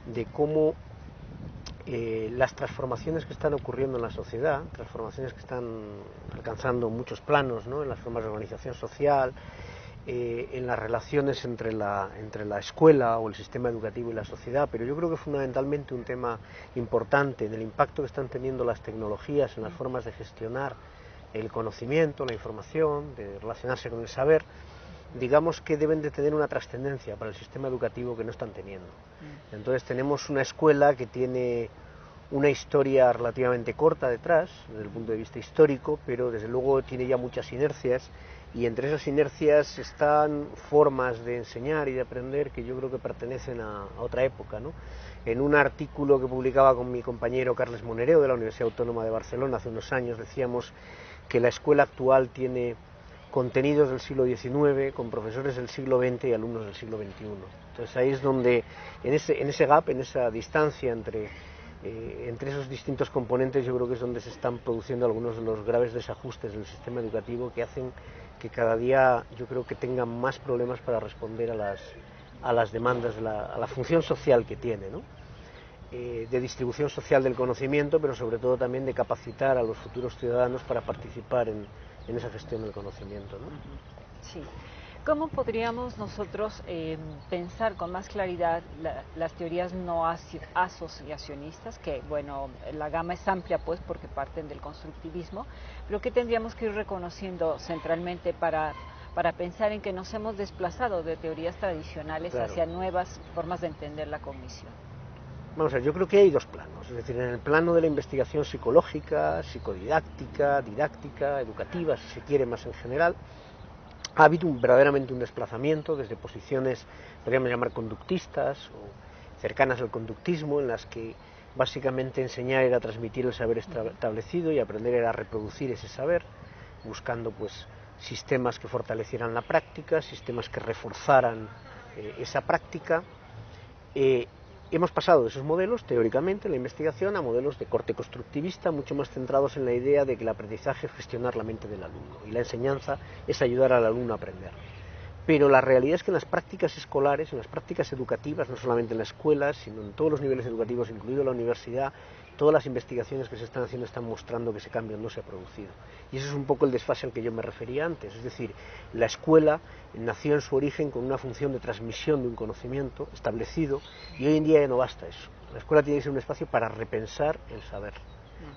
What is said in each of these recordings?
de cómo las transformaciones que están ocurriendo en la sociedad, transformaciones que están alcanzando muchos planos, ¿no?, en las formas de organización social, en las relaciones entre la escuela o el sistema educativo y la sociedad, pero yo creo que fundamentalmente un tema importante del impacto que están teniendo las tecnologías en las formas de gestionar el conocimiento, la información, de relacionarse con el saber, digamos que deben de tener una trascendencia para el sistema educativo que no están teniendo. Entonces tenemos una escuela que tiene una historia relativamente corta detrás, desde el punto de vista histórico, pero desde luego tiene ya muchas inercias, y entre esas inercias están formas de enseñar y de aprender que yo creo que pertenecen a otra época, ¿no? En un artículo que publicaba con mi compañero Carles Monereo de la Universidad Autónoma de Barcelona hace unos años, decíamos que la escuela actual tiene contenidos del siglo XIX con profesores del siglo XX y alumnos del siglo XXI. Entonces ahí es donde, en ese gap, en esa distancia entre esos distintos componentes, yo creo que es donde se están produciendo algunos de los graves desajustes del sistema educativo que hacen que cada día yo creo que tengan más problemas para responder a las demandas, a la función social que tiene, ¿no? De distribución social del conocimiento, pero sobre todo también de capacitar a los futuros ciudadanos para participar en esa gestión del conocimiento, ¿no? Sí. ¿Cómo podríamos nosotros pensar con más claridad las teorías no asociacionistas, que bueno, la gama es amplia pues porque parten del constructivismo, pero que tendríamos que ir reconociendo centralmente para pensar en que nos hemos desplazado de teorías tradicionales hacia nuevas formas de entender la cognición? Vamos a ver, yo creo que hay dos planos, es decir, en el plano de la investigación psicológica, psicodidáctica, didáctica, educativa, si se quiere más en general, ha habido verdaderamente un desplazamiento desde posiciones, podríamos llamar conductistas o cercanas al conductismo, en las que básicamente enseñar era transmitir el saber establecido y aprender era reproducir ese saber, buscando pues sistemas que fortalecieran la práctica, sistemas que reforzaran esa práctica. Hemos pasado de esos modelos, teóricamente, en la investigación, a modelos de corte constructivista, mucho más centrados en la idea de que el aprendizaje es gestionar la mente del alumno y la enseñanza es ayudar al alumno a aprender. Pero la realidad es que en las prácticas escolares, en las prácticas educativas, no solamente en la escuela, sino en todos los niveles educativos, incluido la universidad, todas las investigaciones que se están haciendo están mostrando que ese cambio no se ha producido. Y ese es un poco el desfase al que yo me refería antes. Es decir, la escuela nació en su origen con una función de transmisión de un conocimiento establecido y hoy en día ya no basta eso. La escuela tiene que ser un espacio para repensar el saber.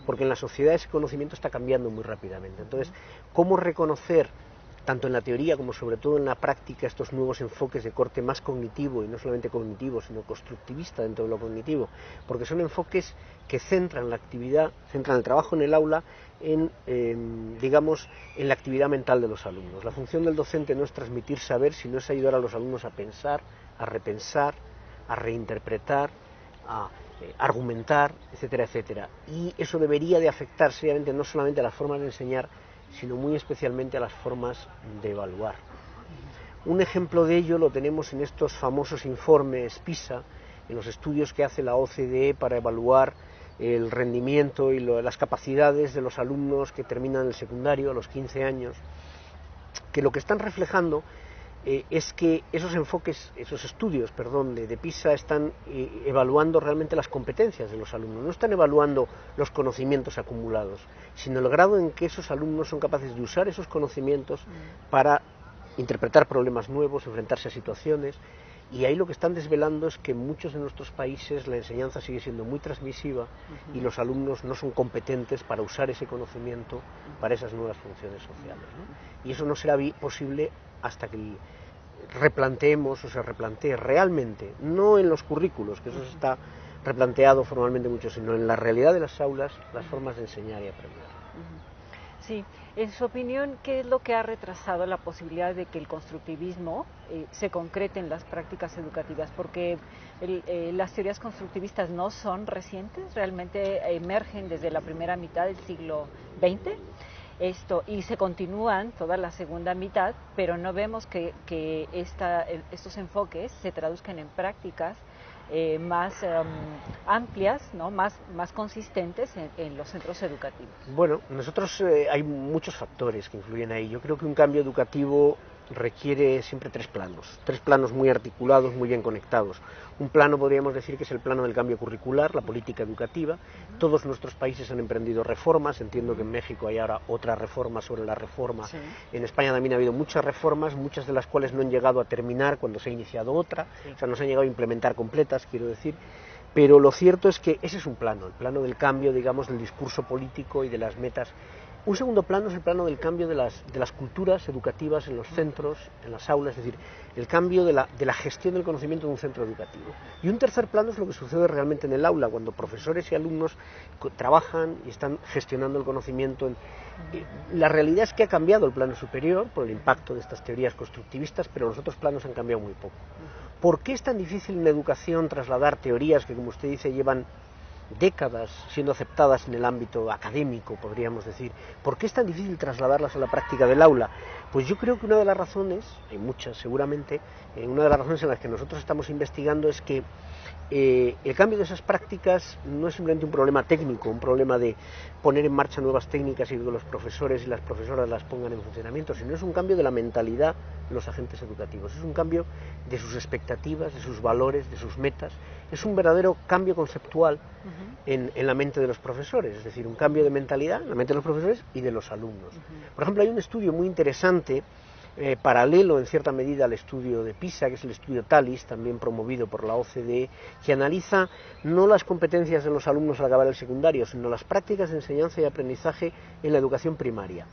Porque en la sociedad ese conocimiento está cambiando muy rápidamente. Entonces, ¿cómo reconocer tanto en la teoría como sobre todo en la práctica estos nuevos enfoques de corte más cognitivo, y no solamente cognitivo, sino constructivista dentro de lo cognitivo? Porque son enfoques que centran la actividad, centran el trabajo en el aula digamos, en la actividad mental de los alumnos. La función del docente no es transmitir saber, sino es ayudar a los alumnos a pensar, a repensar, a reinterpretar, a argumentar, etcétera, etcétera. Y eso debería de afectar seriamente no solamente a las formas de enseñar, sino muy especialmente a las formas de evaluar. Un ejemplo de ello lo tenemos en estos famosos informes PISA, en los estudios que hace la OCDE para evaluar el rendimiento y las capacidades de los alumnos que terminan el secundario a los 15 años, que lo que están reflejando es que esos estudios de PISA están evaluando realmente las competencias de los alumnos, no están evaluando los conocimientos acumulados, sino el grado en que esos alumnos son capaces de usar esos conocimientos para interpretar problemas nuevos, enfrentarse a situaciones. Y ahí lo que están desvelando es que en muchos de nuestros países la enseñanza sigue siendo muy transmisiva y los alumnos no son competentes para usar ese conocimiento para esas nuevas funciones sociales, ¿no? Y eso no será posible hasta que replanteemos o se replantee realmente, no en los currículos, que eso está replanteado formalmente mucho, sino en la realidad de las aulas, las formas de enseñar y aprender. Sí, en su opinión, ¿qué es lo que ha retrasado la posibilidad de que el constructivismo se concrete en las prácticas educativas? Porque las teorías constructivistas no son recientes, realmente emergen desde la primera mitad del siglo XX y se continúan toda la segunda mitad, pero no vemos que estos enfoques se traduzcan en prácticas más amplias, ¿no? más consistentes en los centros educativos. Bueno, nosotros hay muchos factores que influyen ahí. Yo creo que un cambio educativo requiere siempre tres planos muy articulados, muy bien conectados. Un plano podríamos decir que es el plano del cambio curricular, la política educativa. Todos nuestros países han emprendido reformas, entiendo que en México hay ahora otra reforma sobre la reforma. Sí. En España también ha habido muchas reformas, muchas de las cuales no han llegado a terminar cuando se ha iniciado otra, sí. O sea, no se han llegado a implementar completas, quiero decir. Pero lo cierto es que ese es un plano, el plano del cambio, digamos, del discurso político y de las metas. Un segundo plano es el plano del cambio de las culturas educativas en los centros, en las aulas, es decir, el cambio de la gestión del conocimiento de un centro educativo. Y un tercer plano es lo que sucede realmente en el aula, cuando profesores y alumnos trabajan y están gestionando el conocimiento. La realidad es que ha cambiado el plano superior por el impacto de estas teorías constructivistas, pero los otros planos han cambiado muy poco. ¿Por qué es tan difícil en la educación trasladar teorías que, como usted dice, llevan décadas siendo aceptadas en el ámbito académico, podríamos decir? ¿Por qué es tan difícil trasladarlas a la práctica del aula? Pues yo creo que una de las razones, hay muchas seguramente, una de las razones en las que nosotros estamos investigando es que el cambio de esas prácticas no es simplemente un problema técnico, un problema de poner en marcha nuevas técnicas y que los profesores y las profesoras las pongan en funcionamiento, sino es un cambio de la mentalidad de los agentes educativos, es un cambio de sus expectativas, de sus valores, de sus metas, es un verdadero cambio conceptual en la mente de los profesores, es decir, un cambio de mentalidad en la mente de los profesores y de los alumnos. Por ejemplo, hay un estudio muy interesante, paralelo en cierta medida al estudio de PISA, que es el estudio TALIS, también promovido por la OCDE, que analiza no las competencias de los alumnos al acabar el secundario, sino las prácticas de enseñanza y aprendizaje en la educación primaria.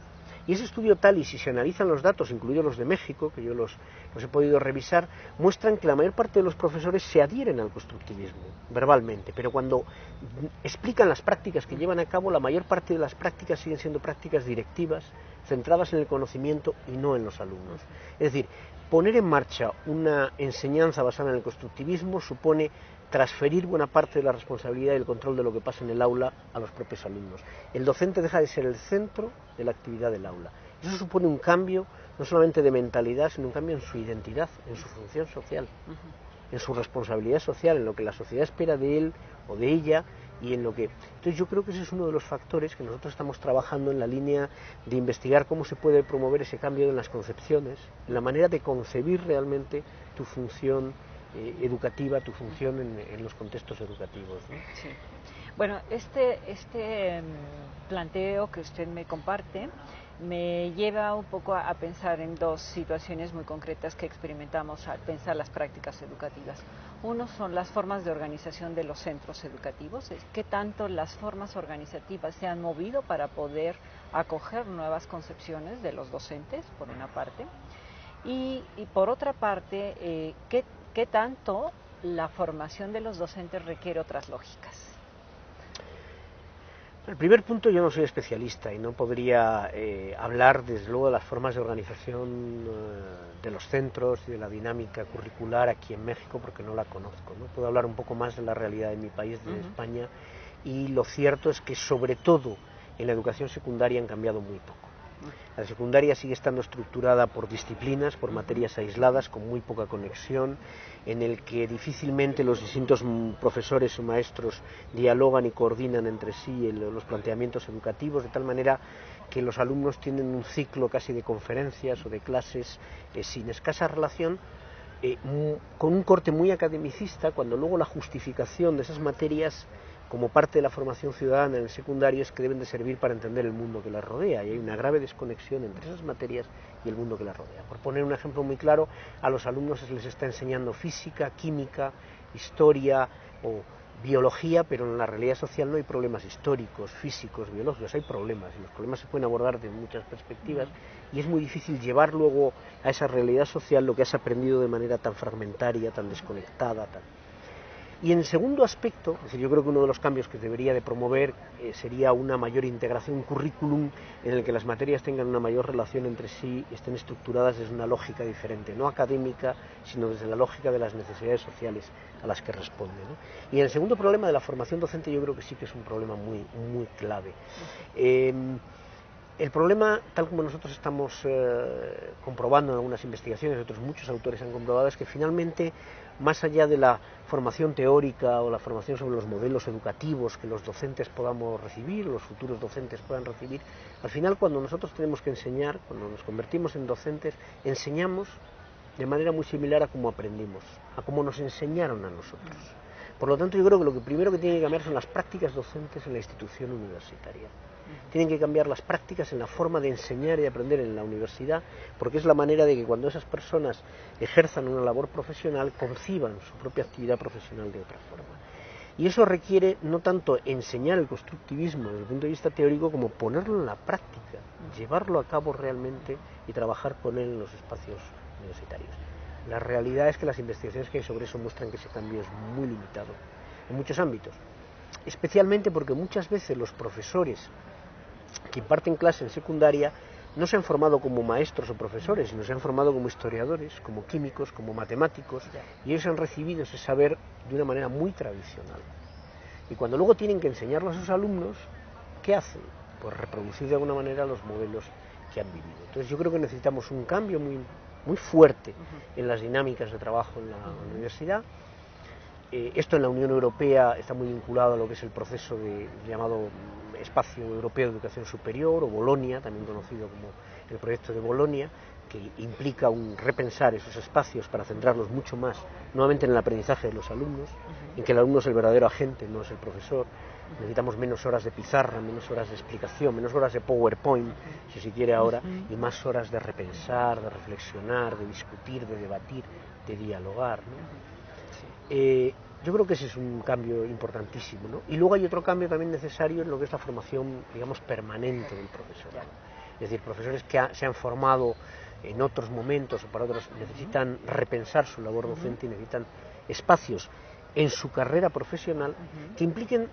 Y ese estudio TALIS, si se analizan los datos, incluidos los de México, que yo los he podido revisar, muestran que la mayor parte de los profesores se adhieren al constructivismo, verbalmente, pero cuando explican las prácticas que llevan a cabo, la mayor parte de las prácticas siguen siendo prácticas directivas, centradas en el conocimiento y no en los alumnos. Es decir, poner en marcha una enseñanza basada en el constructivismo supone transferir buena parte de la responsabilidad y el control de lo que pasa en el aula a los propios alumnos. El docente deja de ser el centro de la actividad del aula. Eso supone un cambio no solamente de mentalidad, sino un cambio en su identidad, en su función social, en su responsabilidad social, en lo que la sociedad espera de él o de ella y en lo que... Entonces yo creo que ese es uno de los factores que nosotros estamos trabajando en la línea de investigar cómo se puede promover ese cambio en las concepciones, en la manera de concebir realmente tu función educativa, tu función en los contextos educativos, ¿no? Sí. Bueno, este planteo que usted me comparte me lleva un poco a pensar en dos situaciones muy concretas que experimentamos al pensar las prácticas educativas. Uno son las formas de organización de los centros educativos, qué tanto las formas organizativas se han movido para poder acoger nuevas concepciones de los docentes, por una parte, y por otra parte, qué tanto la formación de los docentes requiere otras lógicas. El primer punto, yo no soy especialista y no podría hablar desde luego de las formas de organización de los centros y de la dinámica curricular aquí en México porque no la conozco, ¿no? Puedo hablar un poco más de la realidad de mi país, de España, y lo cierto es que sobre todo en la educación secundaria han cambiado muy poco. La secundaria sigue estando estructurada por disciplinas, por materias aisladas, con muy poca conexión, en el que difícilmente los distintos profesores o maestros dialogan y coordinan entre sí los planteamientos educativos, de tal manera que los alumnos tienen un ciclo casi de conferencias o de clases sin escasa relación, con un corte muy academicista, cuando luego la justificación de esas materias como parte de la formación ciudadana en el secundario es que deben de servir para entender el mundo que las rodea, y hay una grave desconexión entre esas materias y el mundo que las rodea. Por poner un ejemplo muy claro, a los alumnos se les está enseñando física, química, historia o biología, pero en la realidad social no hay problemas históricos, físicos, biológicos, hay problemas, y los problemas se pueden abordar de muchas perspectivas, y es muy difícil llevar luego a esa realidad social lo que has aprendido de manera tan fragmentaria, tan desconectada, tan... Y en el segundo aspecto, es decir, yo creo que uno de los cambios que debería de promover sería una mayor integración, un currículum en el que las materias tengan una mayor relación entre sí, estén estructuradas desde una lógica diferente, no académica, sino desde la lógica de las necesidades sociales a las que responde, ¿no? Y el segundo problema de la formación docente yo creo que sí que es un problema muy, muy clave. El problema, tal como nosotros estamos comprobando en algunas investigaciones, otros muchos autores han comprobado, es que finalmente, más allá de la formación teórica o la formación sobre los modelos educativos que los docentes podamos recibir, los futuros docentes puedan recibir, al final cuando nosotros tenemos que enseñar, cuando nos convertimos en docentes, enseñamos de manera muy similar a cómo aprendimos, a cómo nos enseñaron a nosotros. Por lo tanto, yo creo que lo primero que tiene que cambiar son las prácticas docentes en la institución universitaria. Tienen que cambiar las prácticas en la forma de enseñar y aprender en la universidad, porque es la manera de que cuando esas personas ejerzan una labor profesional, conciban su propia actividad profesional de otra forma. Y eso requiere no tanto enseñar el constructivismo desde el punto de vista teórico, como ponerlo en la práctica, llevarlo a cabo realmente y trabajar con él en los espacios universitarios. La realidad es que las investigaciones que hay sobre eso muestran que ese cambio es muy limitado en muchos ámbitos, especialmente porque muchas veces los profesores que imparten clase en secundaria no se han formado como maestros o profesores, sino se han formado como historiadores, como químicos, como matemáticos, y ellos han recibido ese saber de una manera muy tradicional. Y cuando luego tienen que enseñarlo a sus alumnos, ¿qué hacen? Pues reproducir de alguna manera los modelos que han vivido. Entonces yo creo que necesitamos un cambio muy fuerte en las dinámicas de trabajo en la universidad. Esto en la Unión Europea está muy vinculado a lo que es el proceso llamado Espacio Europeo de Educación Superior, o Bolonia, también conocido como el proyecto de Bolonia, que implica repensar esos espacios para centrarlos mucho más, nuevamente en el aprendizaje de los alumnos, en que el alumno es el verdadero agente, no es el profesor. Necesitamos menos horas de pizarra, menos horas de explicación, menos horas de PowerPoint, si se quiere ahora, y más horas de repensar, de reflexionar, de discutir, de debatir, de dialogar, ¿no? Yo creo que ese es un cambio importantísimo, ¿no? Y luego hay otro cambio también necesario en lo que es la formación, digamos, permanente del profesorado. Es decir, profesores que se han formado en otros momentos o para otros necesitan repensar su labor docente y necesitan espacios en su carrera profesional que impliquen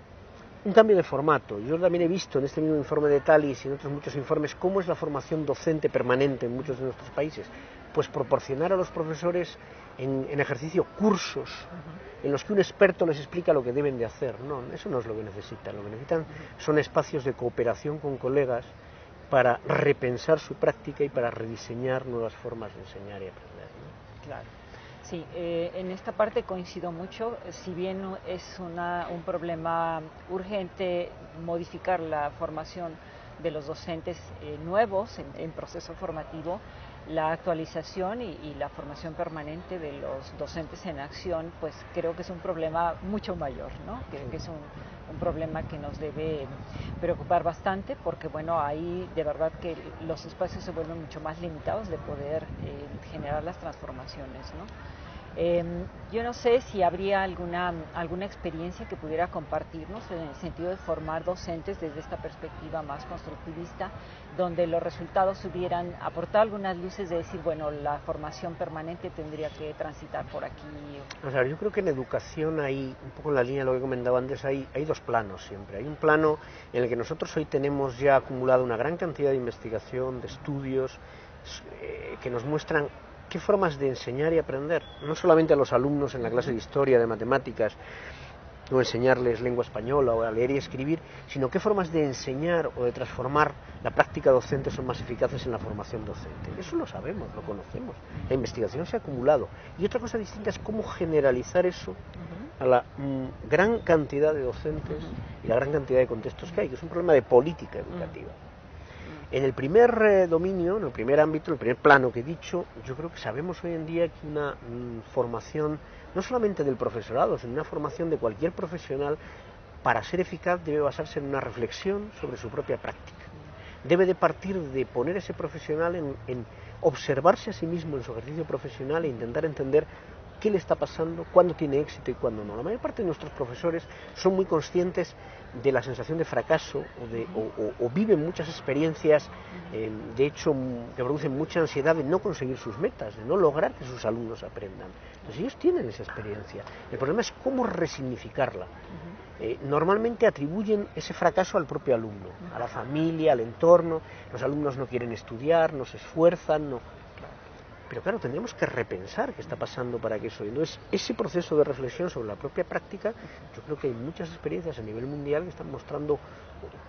un cambio de formato. Yo también he visto en este mismo informe de Talis y en otros muchos informes cómo es la formación docente permanente en muchos de nuestros países. Pues proporcionar a los profesores en ejercicio cursos en los que un experto les explica lo que deben de hacer. No, eso no es lo que necesitan. Lo que necesitan son espacios de cooperación con colegas para repensar su práctica y para rediseñar nuevas formas de enseñar y aprender, ¿no? Claro. Sí, en esta parte coincido mucho. Si bien es un problema urgente modificar la formación de los docentes nuevos en proceso formativo, la actualización y la formación permanente de los docentes en acción, pues creo que es un problema mucho mayor, ¿no? Que es un problema que nos debe preocupar bastante, porque bueno, ahí de verdad que los espacios se vuelven mucho más limitados de poder generar las transformaciones, ¿no? Yo no sé si habría alguna experiencia que pudiera compartirnos en el sentido de formar docentes desde esta perspectiva más constructivista, donde los resultados hubieran aportado algunas luces de decir, bueno, la formación permanente tendría que transitar por aquí. O sea, yo creo que en educación hay, un poco en la línea de lo que comentaba antes, hay dos planos siempre. Hay un plano en el que nosotros hoy tenemos ya acumulado una gran cantidad de investigación, de estudios, que nos muestran qué formas de enseñar y aprender, no solamente a los alumnos en la clase de historia, de matemáticas, o enseñarles lengua española o a leer y escribir, sino qué formas de enseñar o de transformar la práctica docente son más eficaces en la formación docente. Eso lo sabemos, lo conocemos, la investigación se ha acumulado. Y otra cosa distinta es cómo generalizar eso a la gran cantidad de docentes y la gran cantidad de contextos que hay, que es un problema de política educativa. En el primer dominio, en el primer ámbito, en el primer plano que he dicho, yo creo que sabemos hoy en día que una formación, no solamente del profesorado, sino una formación de cualquier profesional, para ser eficaz debe basarse en una reflexión sobre su propia práctica. Debe de partir de poner a ese profesional en observarse a sí mismo en su ejercicio profesional e intentar entender qué le está pasando, cuándo tiene éxito y cuándo no. La mayor parte de nuestros profesores son muy conscientes de la sensación de fracaso o viven muchas experiencias, de hecho, que producen mucha ansiedad de no conseguir sus metas, de no lograr que sus alumnos aprendan. Entonces ellos tienen esa experiencia. El problema es cómo resignificarla. Normalmente atribuyen ese fracaso al propio alumno, a la familia, al entorno. Los alumnos no quieren estudiar, no se esfuerzan, no. pero claro, tendríamos que repensar qué está pasando para que eso. Entonces, ese proceso de reflexión sobre la propia práctica, yo creo que hay muchas experiencias a nivel mundial que están mostrando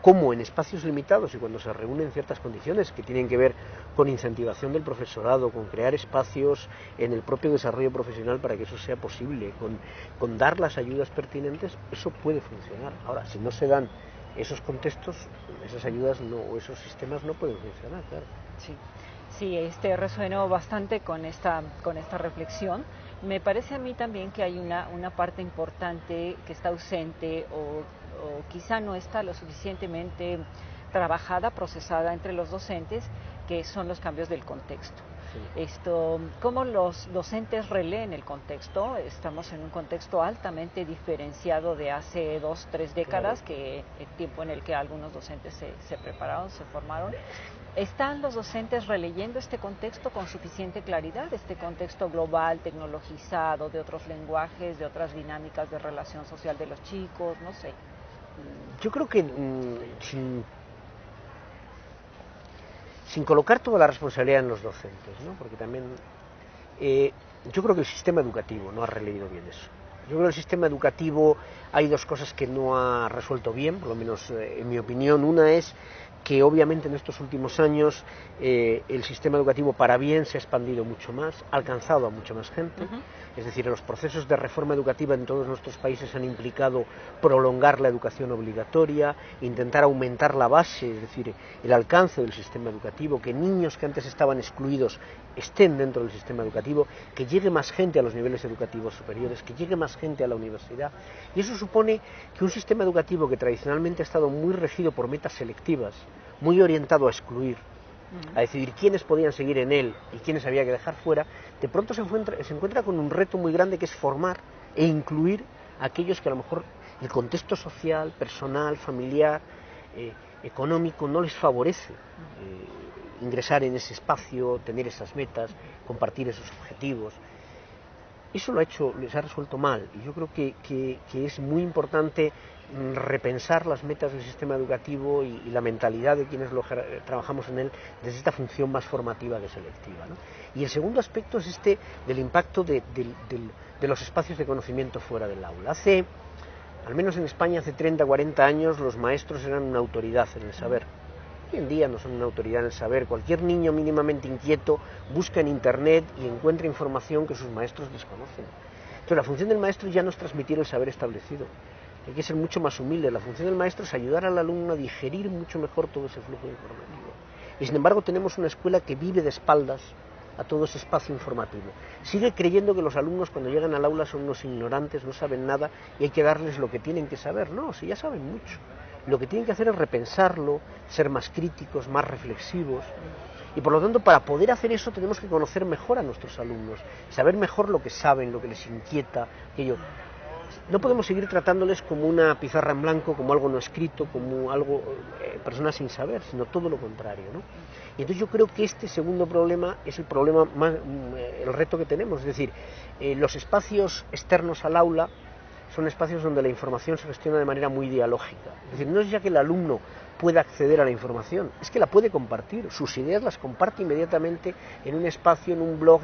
cómo en espacios limitados y cuando se reúnen ciertas condiciones que tienen que ver con incentivación del profesorado, con crear espacios en el propio desarrollo profesional para que eso sea posible, con dar las ayudas pertinentes, eso puede funcionar. Ahora, si no se dan esos contextos, esas ayudas no, o esos sistemas no pueden funcionar, claro. Sí. Sí, resueno bastante con esta reflexión. Me parece a mí también que hay una parte importante que está ausente o quizá no está lo suficientemente trabajada, procesada entre los docentes, que son los cambios del contexto. Sí. ¿Cómo los docentes releen el contexto? Estamos en un contexto altamente diferenciado de hace 2, 3 décadas, claro, que el tiempo en el que algunos docentes se prepararon, se formaron. ¿Están los docentes releyendo este contexto con suficiente claridad, este contexto global, tecnologizado, de otros lenguajes, de otras dinámicas de relación social de los chicos? No sé. Yo creo que sin colocar toda la responsabilidad en los docentes, ¿no? Porque también yo creo que el sistema educativo no ha releído bien eso. Yo creo que el sistema educativo hay dos cosas que no ha resuelto bien, por lo menos en mi opinión. Una es que obviamente en estos últimos años el sistema educativo para bien se ha expandido mucho más, ha alcanzado a mucha más gente. Es decir, los procesos de reforma educativa en todos nuestros países han implicado prolongar la educación obligatoria, intentar aumentar la base, es decir, el alcance del sistema educativo, que niños que antes estaban excluidos estén dentro del sistema educativo, que llegue más gente a los niveles educativos superiores, que llegue más gente a la universidad. Y eso supone que un sistema educativo que tradicionalmente ha estado muy regido por metas selectivas, muy orientado a excluir, a decidir quiénes podían seguir en él y quiénes había que dejar fuera, de pronto se encuentra con un reto muy grande, que es formar e incluir a aquellos que a lo mejor el contexto social, personal, familiar, económico no les favorece ingresar en ese espacio, tener esas metas, compartir esos objetivos. Eso les ha resuelto mal, y yo creo que es muy importante repensar las metas del sistema educativo y la mentalidad de quienes trabajamos en él desde esta función más formativa que selectiva, ¿no? Y el segundo aspecto es del impacto de los espacios de conocimiento fuera del aula. Al menos en España, hace 30, 40 años, los maestros eran una autoridad en el saber. Hoy en día no son una autoridad en el saber. Cualquier niño mínimamente inquieto busca en Internet y encuentra información que sus maestros desconocen. Entonces, la función del maestro ya no es transmitir el saber establecido. Hay que ser mucho más humilde. La función del maestro es ayudar al alumno a digerir mucho mejor todo ese flujo informativo. Y sin embargo tenemos una escuela que vive de espaldas a todo ese espacio informativo. Sigue creyendo que los alumnos cuando llegan al aula son unos ignorantes, no saben nada y hay que darles lo que tienen que saber. No, si ya saben mucho. Lo que tienen que hacer es repensarlo, ser más críticos, más reflexivos. Y por lo tanto, para poder hacer eso tenemos que conocer mejor a nuestros alumnos, saber mejor lo que saben, lo que les inquieta, aquello. No podemos seguir tratándoles como una pizarra en blanco, como algo no escrito, como algo personas sin saber, sino todo lo contrario, ¿no? Y entonces yo creo que este segundo problema es el problema más, el reto que tenemos, es decir, los espacios externos al aula son espacios donde la información se gestiona de manera muy dialógica. Es decir, no es ya que el alumno pueda acceder a la información, es que la puede compartir, sus ideas las comparte inmediatamente en un espacio, en un blog,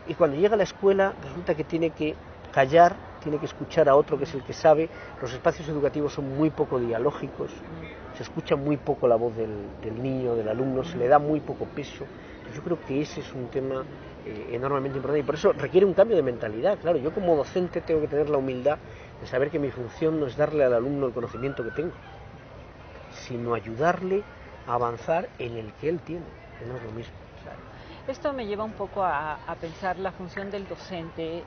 y cuando llega a la escuela resulta que tiene que callar, tiene que escuchar a otro que es el que sabe. Los espacios educativos son muy poco dialógicos, se escucha muy poco la voz del niño, del alumno, se le da muy poco peso. Yo creo que ese es un tema enormemente importante y por eso requiere un cambio de mentalidad. Claro, yo como docente tengo que tener la humildad de saber que mi función no es darle al alumno el conocimiento que tengo, sino ayudarle a avanzar en el que él tiene, que no es lo mismo. Esto me lleva un poco a pensar la función del docente,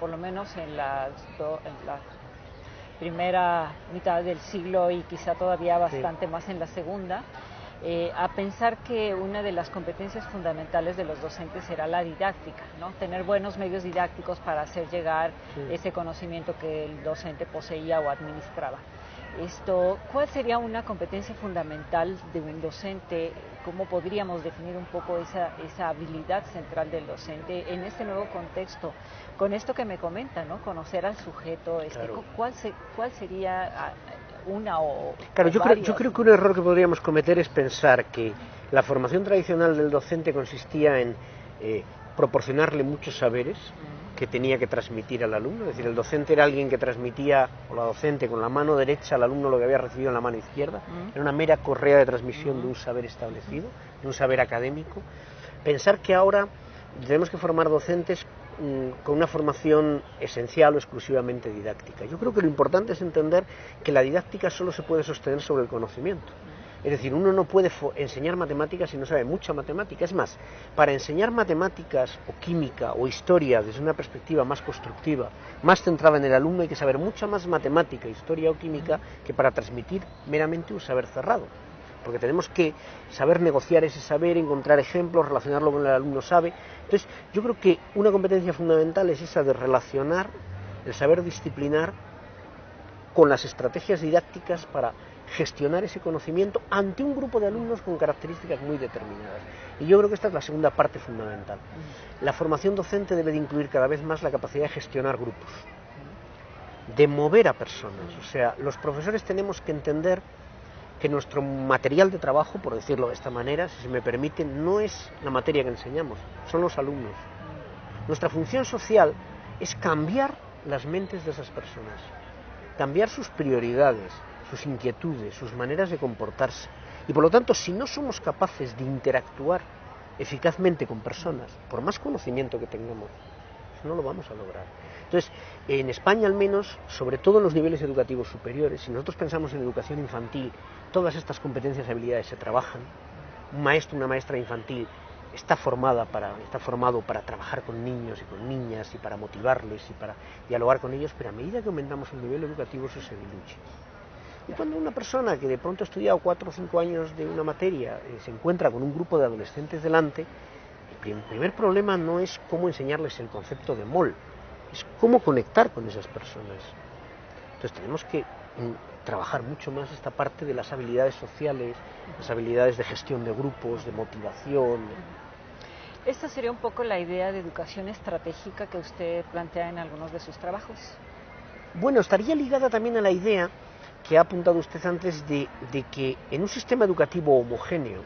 por lo menos en la primera mitad del siglo y quizá todavía bastante más en la segunda, a pensar que una de las competencias fundamentales de los docentes será la didáctica, ¿no? Tener buenos medios didácticos para hacer llegar ese conocimiento que el docente poseía o administraba. ¿Cuál sería una competencia fundamental de un docente? ¿Cómo podríamos definir un poco esa habilidad central del docente en este nuevo contexto? Con esto que me comenta, ¿no? Conocer al sujeto, claro. ¿Cuál sería una o Claro, o yo creo que un error que podríamos cometer es pensar que la formación tradicional del docente consistía en proporcionarle muchos saberes que tenía que transmitir al alumno. Es decir, el docente era alguien que transmitía, o la docente, con la mano derecha al alumno lo que había recibido en la mano izquierda. Era una mera correa de transmisión de un saber establecido, de un saber académico. Pensar que ahora tenemos que formar docentes con una formación esencial o exclusivamente didáctica. Yo creo que lo importante es entender que la didáctica solo se puede sostener sobre el conocimiento. Es decir, uno no puede enseñar matemáticas si no sabe mucha matemática. Es más, para enseñar matemáticas o química o historia desde una perspectiva más constructiva, más centrada en el alumno, hay que saber mucha más matemática, historia o química que para transmitir meramente un saber cerrado. Porque tenemos que saber negociar ese saber, encontrar ejemplos, relacionarlo con el alumno sabe. Entonces, yo creo que una competencia fundamental es esa de relacionar el saber disciplinar con las estrategias didácticas para gestionar ese conocimiento ante un grupo de alumnos con características muy determinadas. Y yo creo que esta es la segunda parte fundamental. La formación docente debe de incluir cada vez más la capacidad de gestionar grupos, de mover a personas. O sea, los profesores tenemos que entender que nuestro material de trabajo, por decirlo de esta manera, si se me permite, no es la materia que enseñamos, son los alumnos. Nuestra función social es cambiar las mentes de esas personas, cambiar sus prioridades, sus inquietudes, sus maneras de comportarse. Y por lo tanto, si no somos capaces de interactuar eficazmente con personas, por más conocimiento que tengamos, no lo vamos a lograr. Entonces, en España al menos, sobre todo en los niveles educativos superiores, si nosotros pensamos en educación infantil, todas estas competencias y habilidades se trabajan. Un maestro, una maestra infantil está formado para trabajar con niños y con niñas y para motivarles y para dialogar con ellos, pero a medida que aumentamos el nivel educativo eso se diluye. Y cuando una persona que de pronto ha estudiado 4 o 5 años de una materia se encuentra con un grupo de adolescentes delante, el primer problema no es cómo enseñarles el concepto de mol, es cómo conectar con esas personas. Entonces tenemos que trabajar mucho más esta parte de las habilidades sociales, las habilidades de gestión de grupos, de motivación. Esta sería un poco la idea de educación estratégica que usted plantea en algunos de sus trabajos. Bueno, estaría ligada también a la idea que ha apuntado usted antes de que en un sistema educativo homogéneo,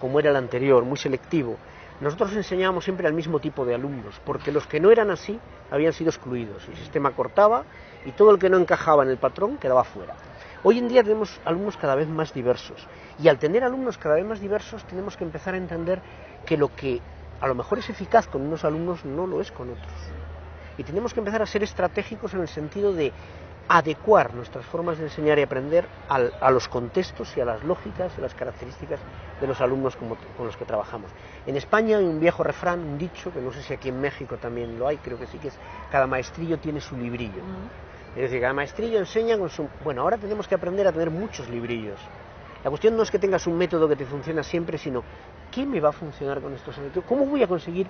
como era el anterior, muy selectivo, nosotros enseñábamos siempre al mismo tipo de alumnos, porque los que no eran así habían sido excluidos. El sistema cortaba y todo el que no encajaba en el patrón quedaba fuera. Hoy en día tenemos alumnos cada vez más diversos, y al tener alumnos cada vez más diversos tenemos que empezar a entender que lo que a lo mejor es eficaz con unos alumnos no lo es con otros. Y tenemos que empezar a ser estratégicos en el sentido de adecuar nuestras formas de enseñar y aprender a los contextos y a las lógicas y las características de los alumnos con los que trabajamos. En España hay un viejo refrán, un dicho, que no sé si aquí en México también lo hay, creo que sí, que es: cada maestrillo tiene su librillo. Es decir, cada maestrillo enseña con su... Bueno, ahora tenemos que aprender a tener muchos librillos. La cuestión no es que tengas un método que te funciona siempre, sino ¿qué me va a funcionar con estos métodos? ¿Cómo voy a conseguir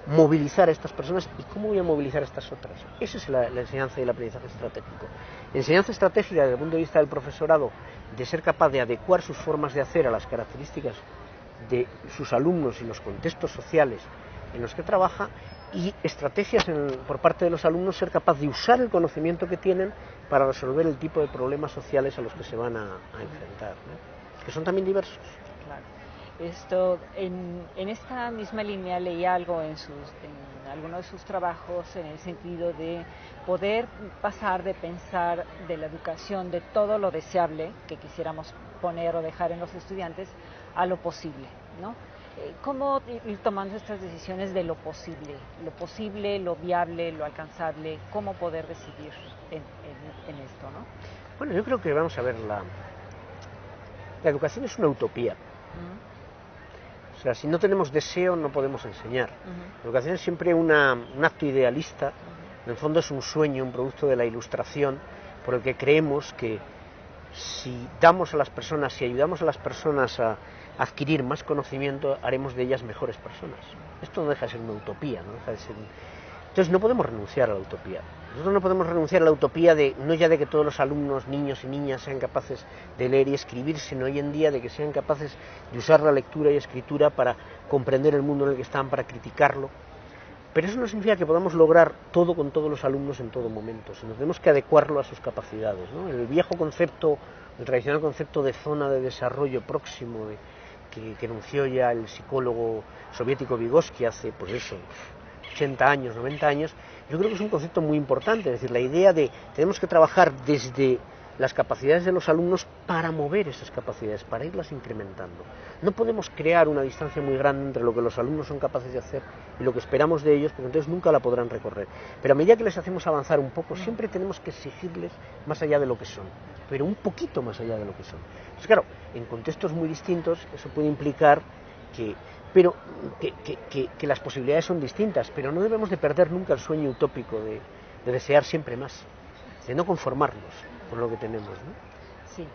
movilizar a estas personas y cómo voy a movilizar a estas otras? Esa es la enseñanza y el aprendizaje estratégico. Enseñanza estratégica desde el punto de vista del profesorado, de ser capaz de adecuar sus formas de hacer a las características de sus alumnos y los contextos sociales en los que trabaja, y estrategias por parte de los alumnos, ser capaz de usar el conocimiento que tienen para resolver el tipo de problemas sociales a los que se van a enfrentar, ¿no? Que son también diversos. Claro. En esta misma línea leí algo en algunos de sus trabajos en el sentido de poder pasar de pensar de la educación de todo lo deseable que quisiéramos poner o dejar en los estudiantes a lo posible, ¿no? ¿Cómo ir tomando estas decisiones de lo posible, lo viable, lo alcanzable? ¿Cómo poder decidir en esto, no? Bueno, yo creo que vamos a ver, la educación es una utopía. O sea, si no tenemos deseo no podemos enseñar. La educación es siempre un acto idealista. En el fondo es un sueño, un producto de la ilustración, por el que creemos que si damos a las personas, si ayudamos a las personas a adquirir más conocimiento, haremos de ellas mejores personas. Esto no deja de ser una utopía, no deja de ser... Entonces no podemos renunciar a la utopía. Nosotros no podemos renunciar a la utopía no ya de que todos los alumnos, niños y niñas, sean capaces de leer y escribir, sino hoy en día de que sean capaces de usar la lectura y escritura para comprender el mundo en el que están, para criticarlo. Pero eso no significa que podamos lograr todo con todos los alumnos en todo momento, sino tenemos que adecuarlo a sus capacidades, ¿no? El viejo concepto, el tradicional concepto de zona de desarrollo próximo, que enunció ya el psicólogo soviético Vygotsky hace, pues eso, 80 años, 90 años, yo creo que es un concepto muy importante, es decir, la idea de tenemos que trabajar desde las capacidades de los alumnos para mover esas capacidades, para irlas incrementando. No podemos crear una distancia muy grande entre lo que los alumnos son capaces de hacer y lo que esperamos de ellos, porque entonces nunca la podrán recorrer. Pero a medida que les hacemos avanzar un poco, siempre tenemos que exigirles más allá de lo que son, pero un poquito más allá de lo que son. Entonces, claro, en contextos muy distintos, eso puede implicar que las posibilidades son distintas, pero no debemos de perder nunca el sueño utópico de desear siempre más, de no conformarnos con lo que tenemos, ¿no? Sí.